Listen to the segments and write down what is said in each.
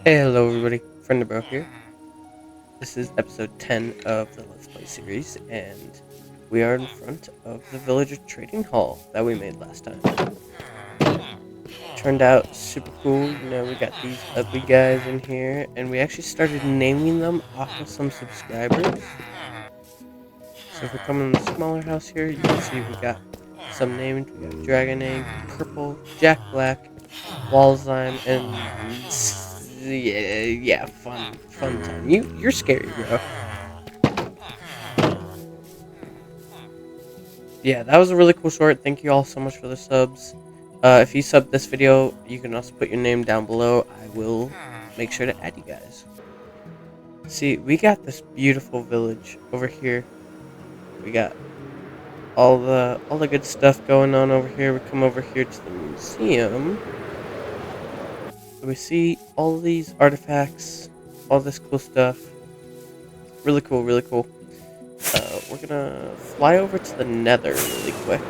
Hey, hello everybody, Friendabro here. This is episode 10 of the Let's Play series, and we are in front of the Villager Trading Hall that we made last time. Turned out super cool, we got these ugly guys in here, and we actually started naming them off of some subscribers. So if we come in the smaller house here, you can see we got some named. We got Dragon Egg, Purple, Jack Black, Walzime, and yeah, fun time. You're scary, bro. Yeah, that was a really cool short. Thank you all so much for the subs. If you sub this video, you can also put your name down below. I will make sure to add you guys. See, we got this beautiful village over here. We got all the good stuff going on over here. We come over here to the museum. We see all these artifacts, all this cool stuff. Really cool, really cool. We're gonna fly over to the Nether really quick.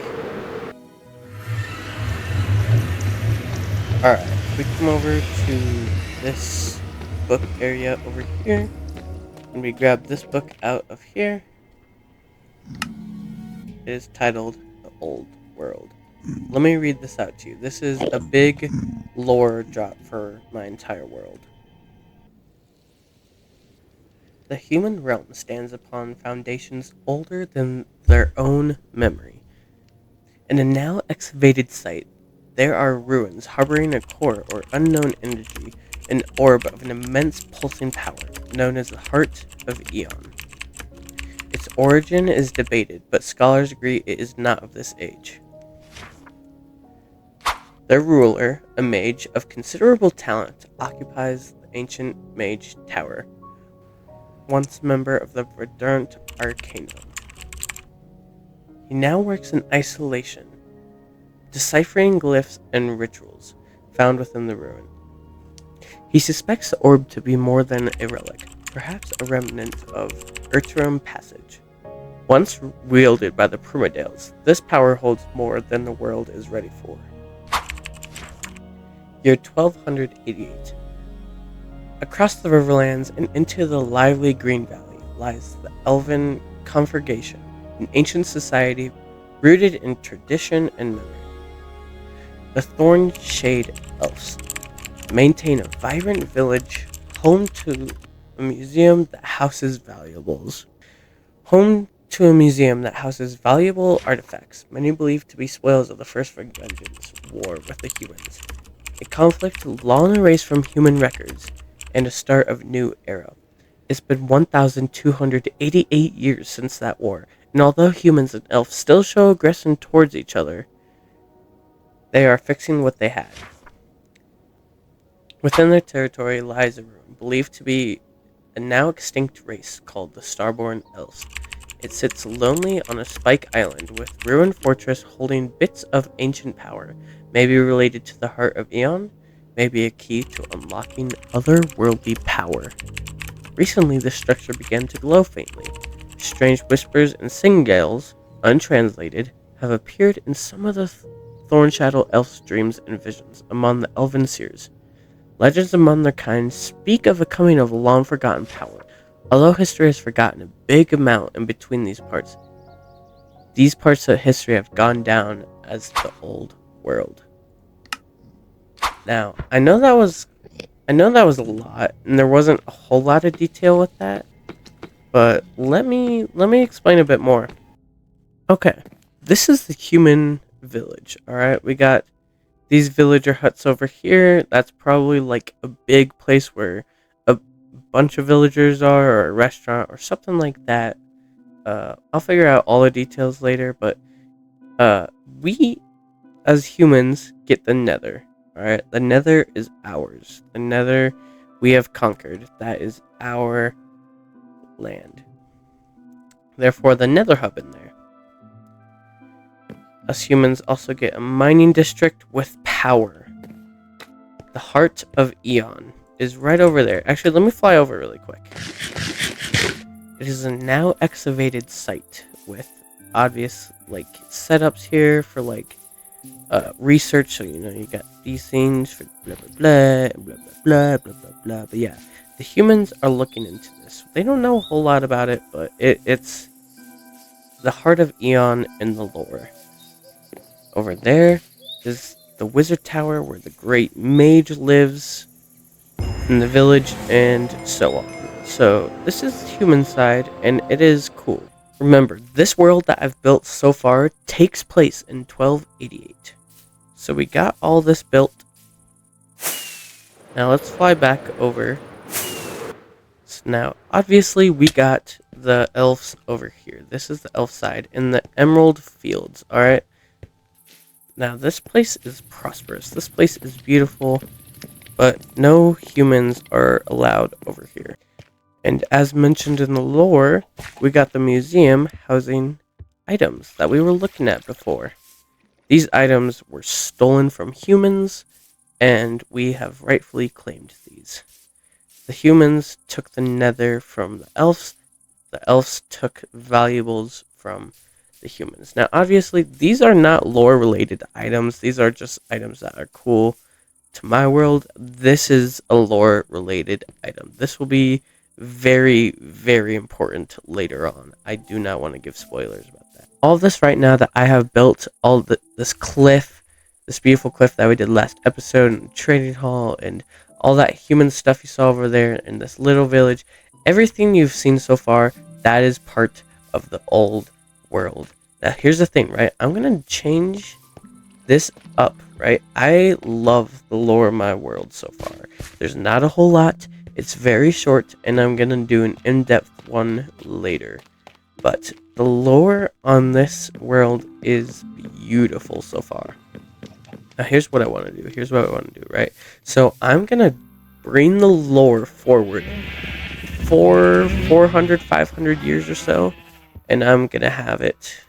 Alright, we come over to this book area over here, and we grab this book out of here. It is titled The Old World. Let me read this out to you. This is a big lore drop for my entire world. The human realm stands upon foundations older than their own memory. In a now excavated site, there are ruins harboring a core or unknown energy, an orb of an immense pulsing power, known as the Heart of Eon. Its origin is debated, but scholars agree it is not of this age. Their ruler, a mage of considerable talent, occupies the ancient mage tower, once member of the Verdant Arcanum. He now works in isolation, deciphering glyphs and rituals found within the ruin. He suspects the orb to be more than a relic, perhaps a remnant of Urterum Passage. Once wielded by the Primordales, this power holds more than the world is ready for. Year 1288. Across the Riverlands and into the lively Green Valley lies the Elven Congregation, an ancient society rooted in tradition and memory. The Thornshade Elves maintain a vibrant village home to a museum that houses valuables. Home to a museum that houses valuable artifacts, many believed to be spoils of the First Vengeance war with the humans. A conflict long erased from human records, and a start of a new era. It's been 1,288 years since that war, and although humans and elves still show aggression towards each other, they are fixing what they had. Within their territory lies a ruin, believed to be a now extinct race called the Starborn Elves. It sits lonely on a spike island with ruined fortress holding bits of ancient power, maybe related to the Heart of Eon, maybe a key to unlocking otherworldly power. Recently, the structure began to glow faintly. Strange whispers and sing-gales, untranslated, have appeared in some of the Thornshadow Elf's dreams and visions among the elven seers. Legends among their kind speak of a coming of long-forgotten power. Although history has forgotten a big amount in between these parts of history have gone down as the old world. Now, I know that was a lot, and there wasn't a whole lot of detail with that, but let me explain a bit more. Okay, this is the human village, alright? We got these villager huts over here. That's probably like a big place where a bunch of villagers are, or a restaurant, or something like that. I'll figure out all the details later, but we, as humans, get the Nether. Alright, the Nether is ours. The Nether we have conquered. That is our land. Therefore, the Nether hub in there. Us humans also get a mining district with power. The Heart of Eon is right over there. Actually, let me fly over really quick. It is a now excavated site with obvious setups here for research. So you got these things for blah blah blah and blah blah blah blah blah blah. But yeah, the humans are looking into this. They don't know a whole lot about it, but it's the heart of Eon in the lore. Over there is the wizard tower where the great mage lives in the village, and so on. So this is the human side, and it is cool. Remember, this world that I've built so far takes place in 1288. So we got all this built. Now let's fly back over. So now, obviously, we got the elves over here. This is the elf side in the Emerald Fields, alright? Now, this place is prosperous. This place is beautiful, but no humans are allowed over here. And as mentioned in the lore, we got the museum housing items that we were looking at before. These items were stolen from humans, and we have rightfully claimed these. The humans took the nether from the elves took valuables from the humans. Now, obviously, these are not lore-related items. These are just items that are cool to my world. This is a lore-related item. This will be very, very important later on. I do not want to give spoilers about that. All this right now that I have built, this cliff, this beautiful cliff that we did last episode, and trading hall, and all that human stuff you saw over there in this little village, everything you've seen so far, that is part of the old world. Now, here's the thing, right? I'm going to change this up, right? I love the lore of my world so far. There's not a whole lot. It's very short, and I'm going to do an in-depth one later. But the lore on this world is beautiful so far. Now, here's what I want to do. Here's what I want to do, right? So, I'm going to bring the lore forward for 400, 500 years or so, and I'm going to have it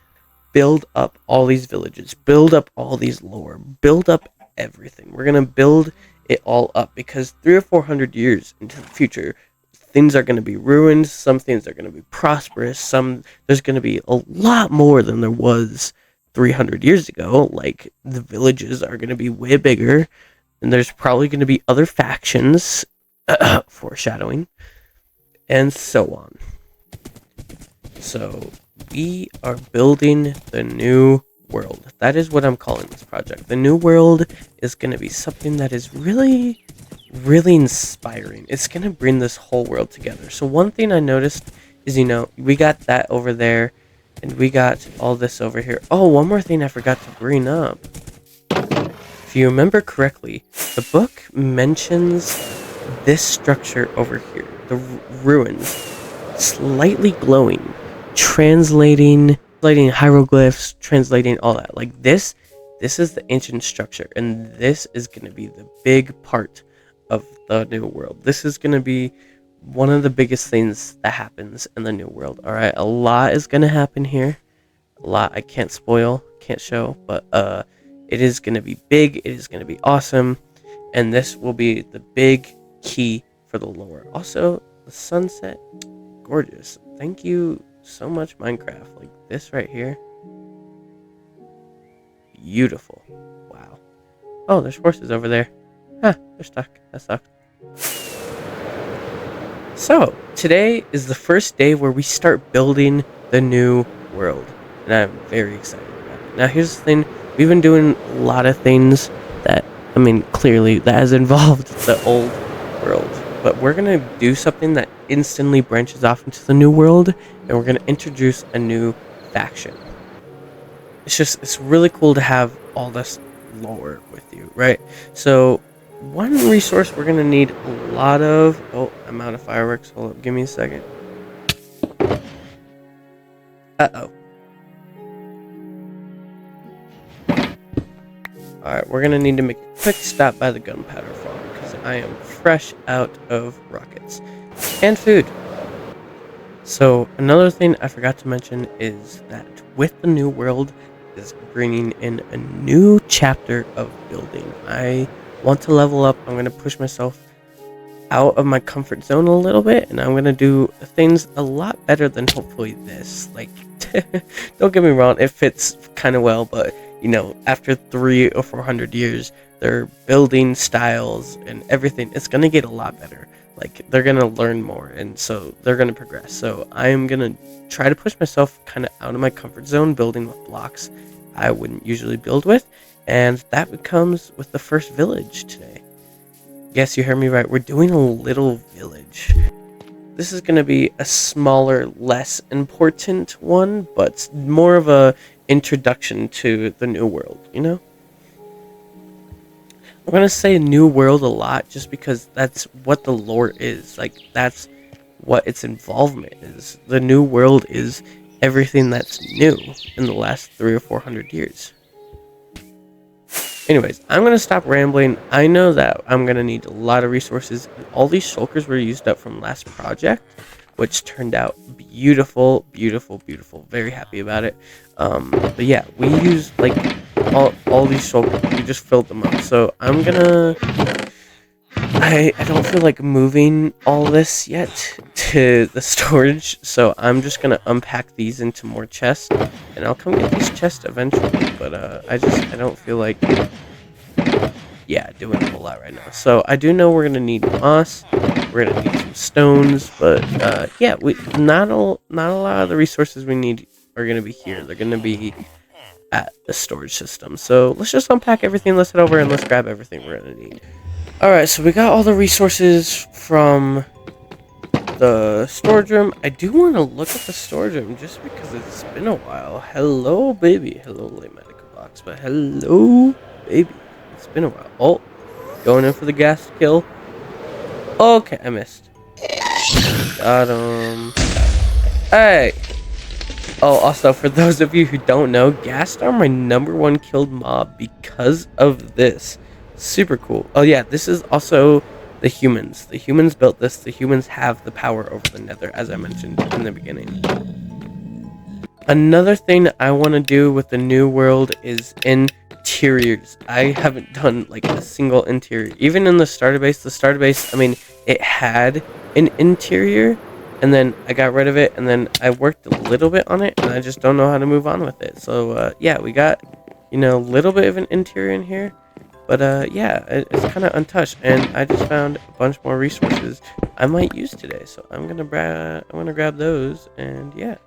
build up all these villages, build up all these lore, build up everything. We're going to build it all up, because 300 or 400 years into the future, things are going to be ruined, some things are going to be prosperous, there's going to be a lot more than there was 300 years ago. Like, the villages are going to be way bigger, and there's probably going to be other factions, foreshadowing, and so on. So, we are building the new world. That is what I'm calling this project. The new world is going to be something that is really, really inspiring. It's going to bring this whole world together. So one thing I noticed is, we got that over there, and we got all this over here. Oh, one more thing I forgot to bring up. If you remember correctly, the book mentions this structure over here, the ruins, slightly glowing, translating hieroglyphs, translating all that. Like, this is the ancient structure, and this is going to be the big part of the new world. This is going to be one of the biggest things that happens in the new world. All right, a lot is going to happen here. A lot I can't spoil, can't show, but it is going to be big. It is going to be awesome, and this will be the big key for the lore. Also, the sunset, gorgeous. Thank you so much, Minecraft. Like, this right here, beautiful. Wow. Oh, there's horses over there. Huh, they're stuck. That sucks. So, today is the first day where we start building the new world, and I'm very excited about it. Now, here's the thing. We've been doing a lot of things that, clearly, that has involved the old world. But we're going to do something that instantly branches off into the new world, and we're going to introduce a new faction. It's really cool to have all this lore with you, right? So, one resource we're going to need a lot of... Oh, I'm out of fireworks. Hold up, give me a second. Uh-oh. Alright, we're going to need to make a quick stop by the gunpowder farm, because I am fresh out of rockets. And food. So, another thing I forgot to mention is that with the new world is bringing in a new chapter of building. I want to level up. I'm going to push myself out of my comfort zone a little bit, and I'm going to do things a lot better than hopefully this. Like, don't get me wrong, it fits kind of well, but after 300 or 400 years, their building styles and everything, it's gonna get a lot better. Like, they're gonna learn more, and so they're gonna progress. So I'm gonna try to push myself kind of out of my comfort zone, building with blocks I wouldn't usually build with, and that becomes with the first village today. Yes, you heard me right. We're doing a little village. This is going to be a smaller, less important one, but more of a introduction to the new world, I'm going to say new world a lot just because that's what the lore is. Like, that's what its involvement is. The new world is everything that's new in the last 300 or 400 years. Anyways, I'm going to stop rambling. I know that I'm going to need a lot of resources. All these shulkers were used up from last project, which turned out beautiful, beautiful, beautiful. Very happy about it. But yeah, we used like all these shulkers. We just filled them up. So I'm going to... I don't feel like moving all this yet to the storage, so I'm just gonna unpack these into more chests, and I'll come get these chests eventually, but I don't feel like doing a whole lot right now. So I do know we're gonna need moss, we're gonna need some stones, but we not a lot of the resources we need are gonna be here. They're gonna be at the storage system. So let's just unpack everything, let's head over and let's grab everything we're gonna need. Alright, so we got all the resources from the storage room. I do want to look at the storage room just because it's been a while. Hello, baby. Hello, late medical box, but hello, baby. It's been a while. Oh, going in for the gas kill. Okay, I missed. Got him. Hey! Oh, also, for those of you who don't know, ghasts are my #1 killed mob because of this. Super cool. Oh yeah, this is also the humans. The humans built this. The humans have the power over the nether, as I mentioned in the beginning. Another thing I want to do with the new world is interiors. I haven't done like a single interior. Even in the starter base, I mean, it had an interior, and then I got rid of it, and then I worked a little bit on it, and I just don't know how to move on with it. So yeah, we got, a little bit of an interior in here. But it's kind of untouched, and I just found a bunch more resources I might use today. So I'm gonna grab those, and yeah.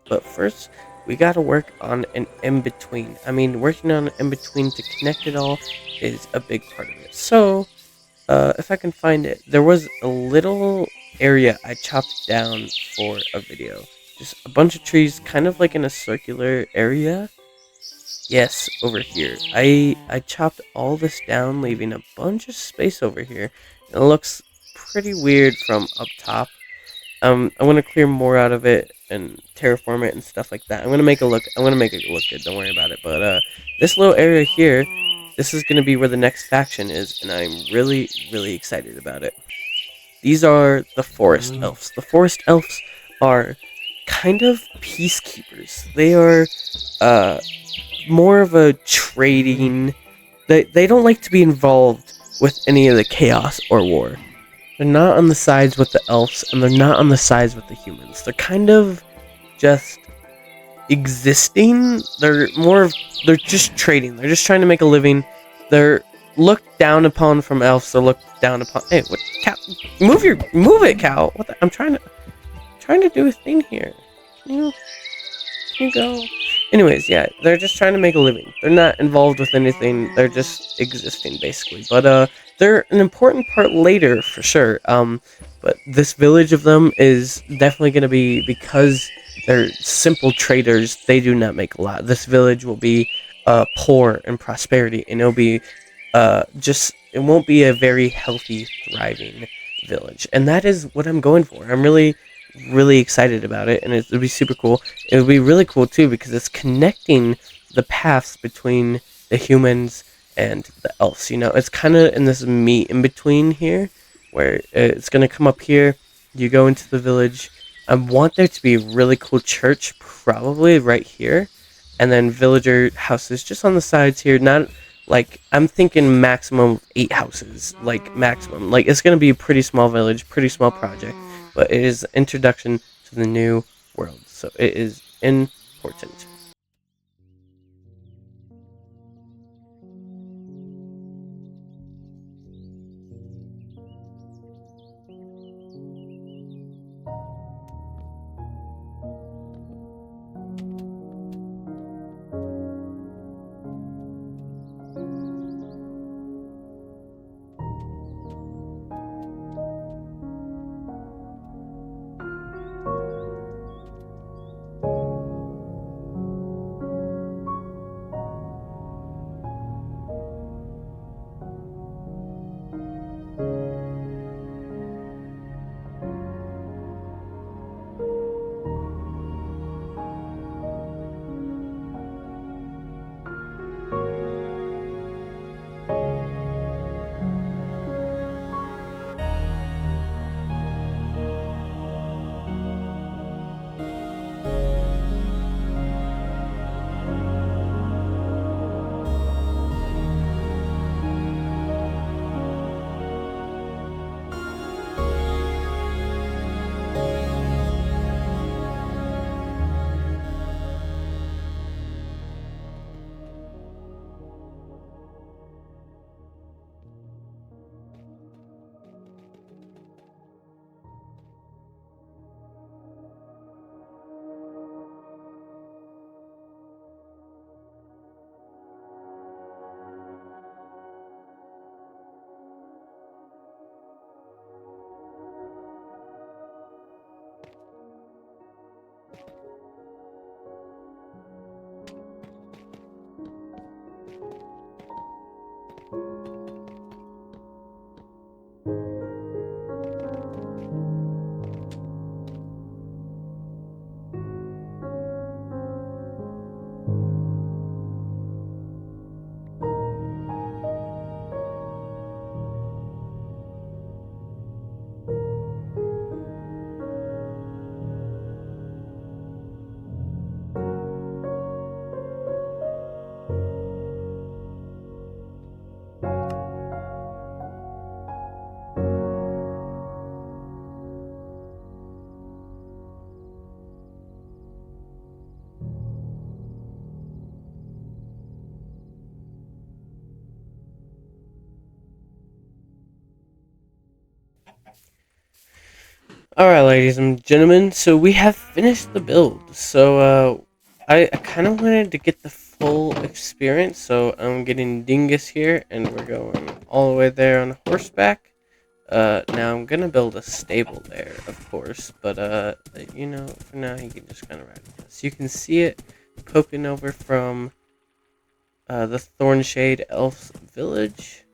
But first, we gotta work on an in-between. I mean, working on an in-between to connect it all is a big part of it. So, if I can find it, there was a little area I chopped down for a video. Just a bunch of trees, kind of like in a circular area. Yes, over here. I chopped all this down, leaving a bunch of space over here. It looks pretty weird from up top. I want to clear more out of it and terraform it and stuff like that. I'm gonna make it look good. Don't worry about it. But this little area here, this is gonna be where the next faction is, and I'm really, really excited about it. These are the forest elves. The forest elves are kind of peacekeepers. They are more of a trading. They don't like to be involved with any of the chaos or war. They're not on the sides with the elves, and they're not on the sides with the humans. They're kind of just existing. They're just trading. They're just trying to make a living. They're looked down upon from elves. They're looked down upon. Hey, what, cow? Move it, cow. What the, I'm trying to do a thing here. Can you go? Anyways, yeah, they're just trying to make a living. They're not involved with anything. They're just existing, basically. But they're an important part later, for sure. But this village of them is definitely going to be, because they're simple traders, they do not make a lot. This village will be poor in prosperity, and it'll be it won't be a very healthy, thriving village. And that is what I'm going for. I'm really excited about it, and it'll be super cool. It would be really cool too because it's connecting the paths between the humans and the elves. It's kind of in this meet in between here, where it's gonna come up here. You go into the village. I want there to be a really cool church, probably right here, and then villager houses just on the sides here. Not like, I'm thinking maximum 8 houses, like maximum. Like, it's gonna be a pretty small village, pretty small project. But it is an introduction to the new world, so it is important. Alright, ladies and gentlemen, so we have finished the build. So, I kind of wanted to get the full experience, so I'm getting Dingus here, and we're going all the way there on horseback. Now I'm gonna build a stable there, of course, but, for now he can just kind of ride with us. You can see it poking over from, the Thornshade Elf's village.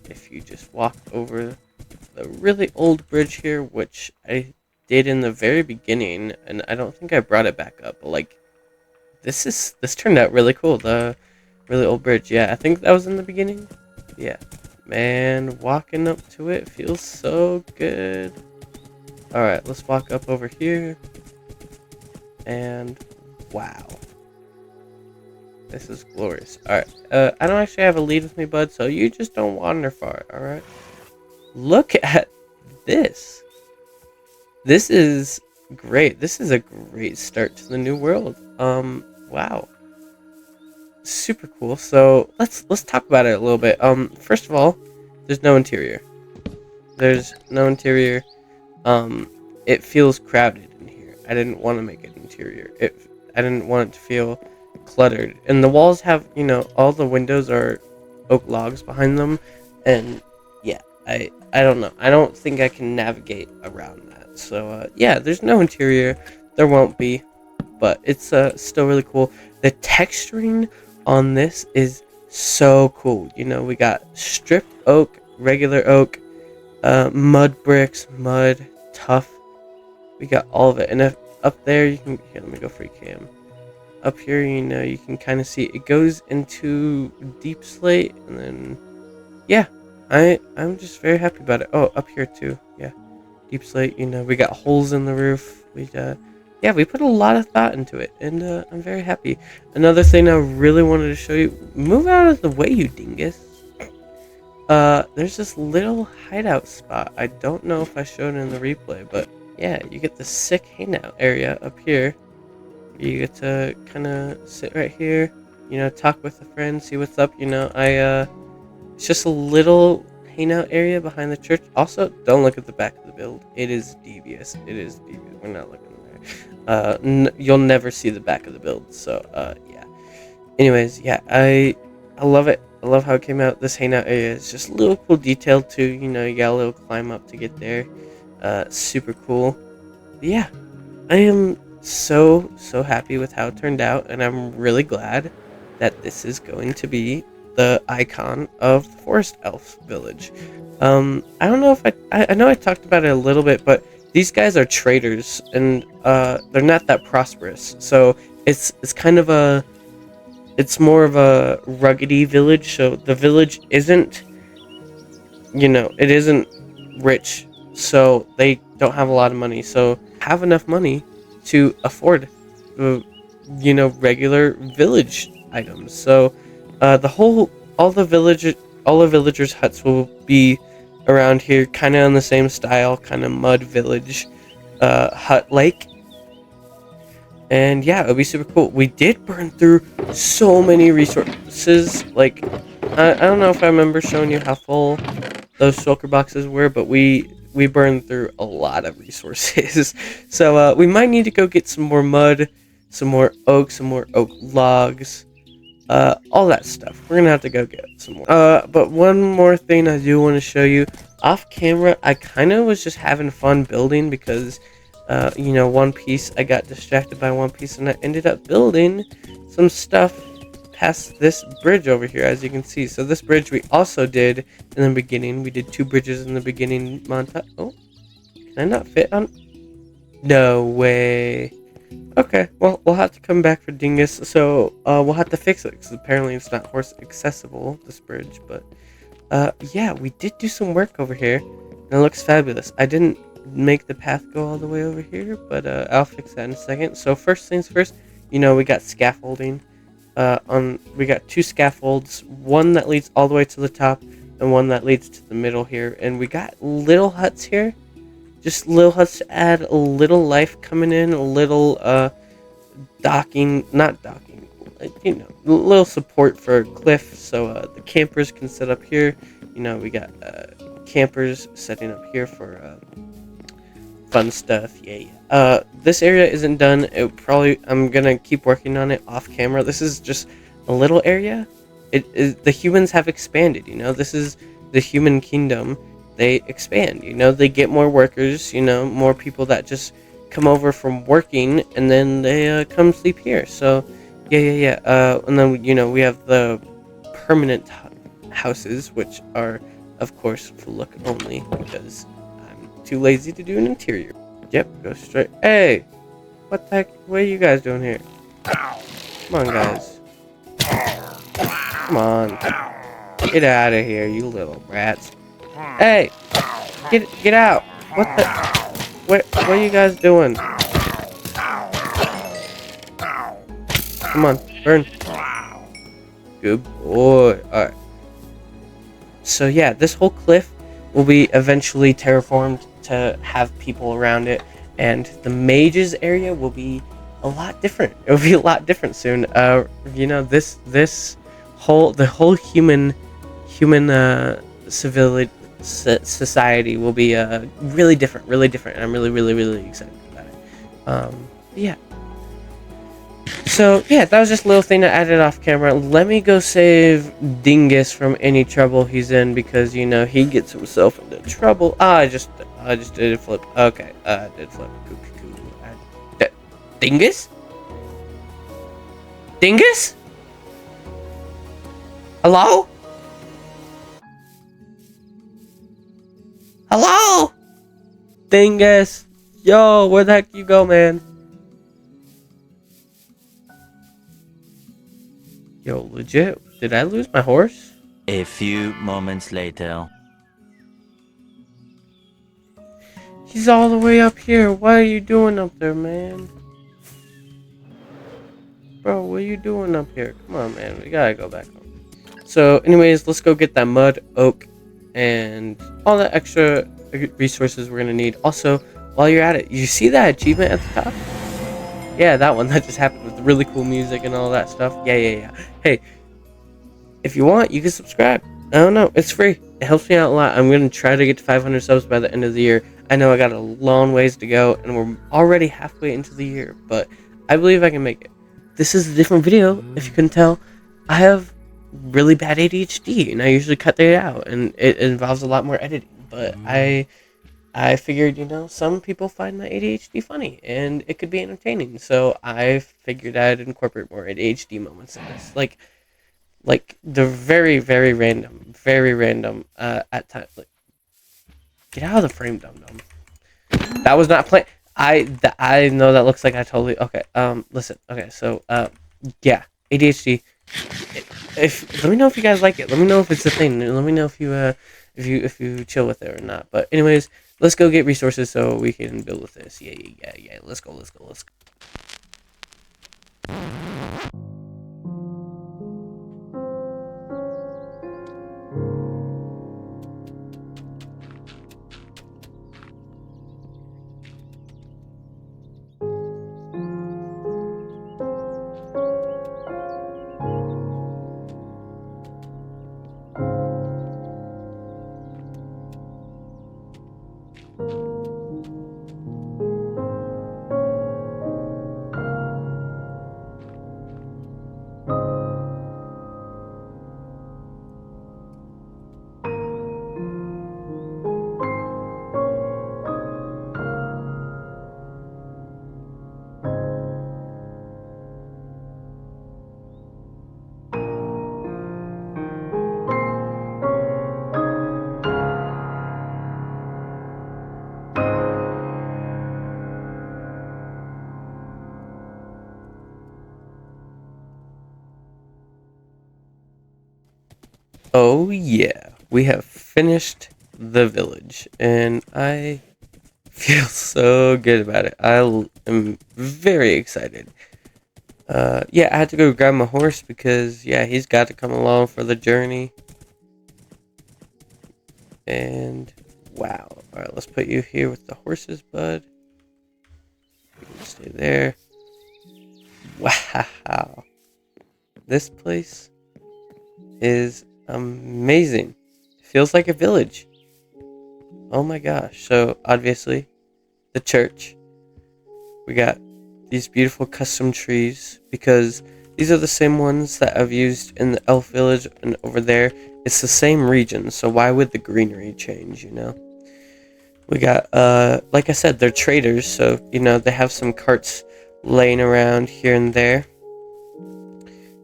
If you just walk over a really old bridge here, which I did in the very beginning, and I don't think I brought it back up. But like, this turned out really cool. The really old bridge, yeah, I think that was in the beginning. Yeah, man, walking up to it feels so good. All right, let's walk up over here, and wow, this is glorious. All right, I don't actually have a lead with me, bud, so you just don't wander far. All right, look at this. This is great. This is a great start to the new world. Wow. Super cool. So let's talk about it a little bit. First of all, there's no interior. There's no interior. It feels crowded in here. I didn't want to make it interior. I didn't want it to feel cluttered. And the walls have, all the windows are oak logs behind them, and yeah, I don't know. I don't think I can navigate around that. So yeah, there's no interior. There won't be, but it's still really cool. The texturing on this is so cool. We got stripped oak, regular oak, mud bricks, mud, tough. We got all of it. And up there, you can, here, let me go free cam. Up here, you can kind of see it goes into deep slate, and then, yeah, I'm just very happy about it. Oh, up here too, yeah, deep slate. We got holes in the roof. Yeah, we put a lot of thought into it, and I'm very happy. Another thing I really wanted to show you. Move out of the way, you dingus. There's this little hideout spot. I don't know if I showed it in the replay, but yeah, you get the sick hangout area up here. You get to kind of sit right here, talk with a friend, see what's up. It's just a little hangout area behind the church. Also, don't look at the back of the build. It is devious. It is devious. We're not looking there. You'll never see the back of the build. So, yeah. Anyways, yeah, I love it. I love how it came out. This hangout area is just a little cool detail too. You got a little climb up to get there. Super cool. But yeah, I am so happy with how it turned out, and I'm really glad that this is going to be the icon of the Forest Elf village. I don't know if I know I talked about it a little bit, but these guys are traders, and they're not that prosperous. So it's kind of it's more of a ruggedy village. So the village isn't, it isn't rich, so they don't have a lot of money. So have enough money to afford the, regular village items. So all the villagers' huts will be around here, kind of in the same style, kind of mud village, hut like. And yeah, it'll be super cool. We did burn through so many resources. Like, I don't know if I remember showing you how full those shulker boxes were, but we burned through a lot of resources. So we might need to go get some more mud, some more oak logs, all that stuff. We're gonna have to go get some more. But one more thing I do want to show you. Off camera, I kind of was just having fun building because, One Piece, I got distracted by One Piece, and I ended up building some stuff past this bridge over here, as you can see. So this bridge we also did in the beginning. We did 2 bridges in the beginning montage. Oh, can I not fit on? No way. Okay, well, we'll have to come back for Dingus. So we'll have to fix it, because apparently it's not horse accessible, this bridge. But yeah, we did do some work over here, and it looks fabulous. I didn't make the path go all the way over here, but I'll fix that in a second. So first things first, we got scaffolding. We got 2 scaffolds, one that leads all the way to the top and one that leads to the middle here. And we got little huts here, just little huts to add a little life coming in, a little not docking, a little support for Cliff, so the campers can set up here. We got campers setting up here for fun stuff. Yeah. This area isn't done. I'm gonna keep working on it off camera. This is just a little area. The humans have expanded. This is the human kingdom. They expand. They get more workers. More people that just come over from working, and then they come sleep here. So, yeah. And then we have the permanent houses, which are, of course, for look only because I'm too lazy to do an interior. Yep, go straight. Hey, what the heck? What are you guys doing here? Come on, guys. Come on. Get out of here, you little brats. Hey, get out. What the? What are you guys doing? Come on, burn. Good boy. Alright. So yeah, this whole cliff will be eventually terraformed to have people around it, and the mages area will be a lot different. It will be a lot different soon. The whole human society will be really different, and I'm really excited about it. Yeah. So yeah, that was just a little thing I added off camera. Let me go save Dingus from any trouble he's in, because he gets himself into trouble. I just did a flip. Okay, I did flip. Cool. Dingus? Dingus? Hello? Hello? Dingus? Yo, where the heck you go, man? Yo, legit, did I lose my horse? A few moments later. He's all the way up here. What are you doing up there, man? Bro, what are you doing up here? Come on, man. We gotta go back home. So, anyways, let's go get that mud, oak, and all the extra resources we're gonna need. Also, while you're at it, you see that achievement at the top? Yeah, that one that just happened with the really cool music and all that stuff. Yeah. Hey, if you want, you can subscribe. I don't know, it's free. It helps me out a lot. I'm gonna try to get to 500 subs by the end of the year. I know I got a long ways to go, and we're already halfway into the year, but I believe I can make it. This is a different video, if you couldn't tell. I have really bad ADHD, and I usually cut that out, and it involves a lot more editing. But I figured, some people find my ADHD funny, and it could be entertaining. So I figured I'd incorporate more ADHD moments in this, like the very random at times. Like, get out of the frame, dum dum. That was not planned. I know that looks like I totally okay. Listen. Okay, so yeah, ADHD. If let me know if you guys like it. Let me know if it's a thing. Let me know if you chill with it or not. But anyways, let's go get resources so we can build with this. Yeah. Let's go. Oh yeah, we have finished the village, and I feel so good about it. I am very excited. Yeah, I had to go grab my horse because, yeah, he's got to come along for the journey. And, wow. Alright, let's put you here with the horses, bud. You can stay there. Wow. This place is amazing. It feels like a village. Oh my gosh. So, obviously, the church. We got these beautiful custom trees because these are the same ones that I've used in the elf village, and over there it's the same region, so why would the greenery change, you know? We got like I said, they're traders, so you know they have some carts laying around here and there.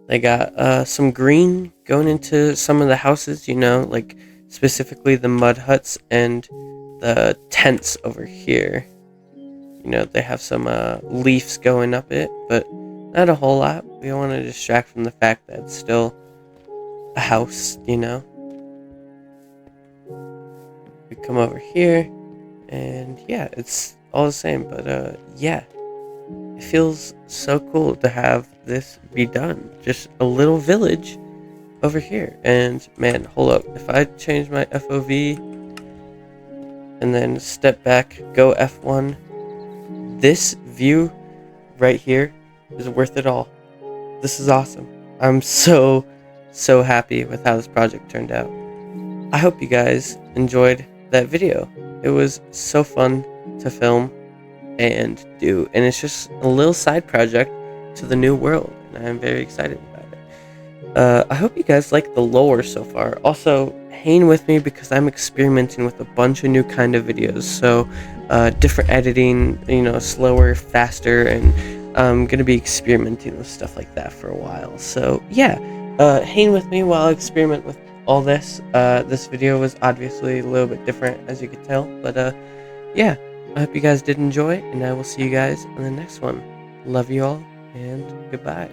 They got some green going into some of the houses, you know, like specifically the mud huts and the tents over here. You know, they have some leaves going up it, but not a whole lot. We don't want to distract from the fact that it's still a house, you know. We come over here, and yeah, it's all the same, but yeah. It feels so cool to have this be done. Just a little village over here. And man, hold up. If I change my FOV and then step back, go F1, this view right here is worth it all. This is awesome. I'm so happy with how this project turned out. I hope you guys enjoyed that video. It was so fun to film and do, and it's just a little side project to the new world, and I'm very excited about it. I hope you guys like the lore so far. Also, hang with me because I'm experimenting with a bunch of new kind of videos, so different editing, you know, slower, faster, and I'm gonna be experimenting with stuff like that for a while. So yeah, hang with me while I experiment with all this. This video was obviously a little bit different, as you could tell, but yeah, I hope you guys did enjoy, and I will see you guys in the next one. Love you all, and goodbye.